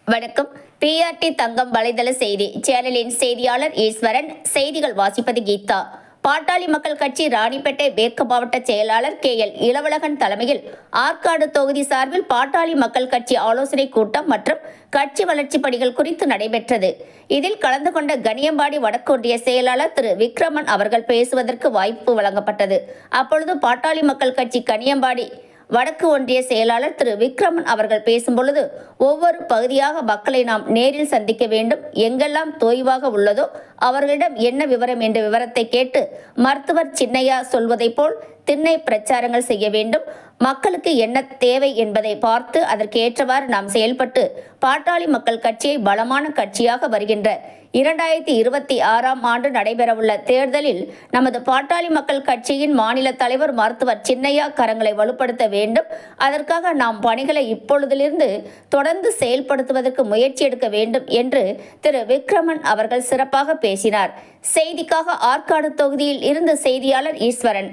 வணக்கம். பிஆர்டி தங்கம் வலைதள செய்தி சேனலின் செய்தியாளர் ஈஸ்வரன். செய்திகள் வாசிப்பது கீதா. பாட்டாளி மக்கள் கட்சி ராணிப்பேட்டை மேற்கு மாவட்ட செயலாளர் KL இளவழகன் தலைமையில் ஆற்காடு தொகுதி சார்பில் பாட்டாளி மக்கள் கட்சி ஆலோசனை கூட்டம் மற்றும் கட்சி வளர்ச்சி பணிகள் குறித்து நடைபெற்றது. இதில் கலந்து கொண்ட கனியம்பாடி வடக்கு ஒன்றிய செயலாளர் திரு விக்ரமன் அவர்கள் பேசுவதற்கு வாய்ப்பு வழங்கப்பட்டது. அப்பொழுது பாட்டாளி மக்கள் கட்சி கனியம்பாடி வடக்கு ஒன்றிய செயலாளர் திரு விக்ரமன் அவர்கள் பேசும்பொழுது, ஒவ்வொரு பகுதியாக மக்களை நாம் நேரில் சந்திக்க வேண்டும், எங்கெல்லாம் தொய்வாக உள்ளதோ அவர்களிடம் என்ன விவரம் என்ற விவரத்தை கேட்டு மருத்துவர் சின்னையா சொல்வதைப் போல் திண்ணை பிரச்சாரங்கள் செய்ய வேண்டும். மக்களுக்கு என்ன தேவை என்பதை பார்த்து அதற்கு ஏற்றவாறு நாம் செயல்பட்டு பாட்டாளி மக்கள் கட்சியை பலமான கட்சியாக வருகின்ற 2026ஆம் ஆண்டு நடைபெறவுள்ள தேர்தலில் நமது பாட்டாளி மக்கள் கட்சியின் மாநில தலைவர் மருத்துவர் சின்னையா கரங்களை வலுப்படுத்த வேண்டும். அதற்காக நாம் பணிகளை இப்பொழுதிலிருந்து தொடர்ந்து செயல்படுத்துவதற்கு முயற்சி எடுக்க வேண்டும் என்று திரு விக்ரமன் அவர்கள் சிறப்பாக பேசினார். செய்திக்காக ஆற்காடு தொகுதியில் இருந்து செய்தியாளர் ஈஸ்வரன்.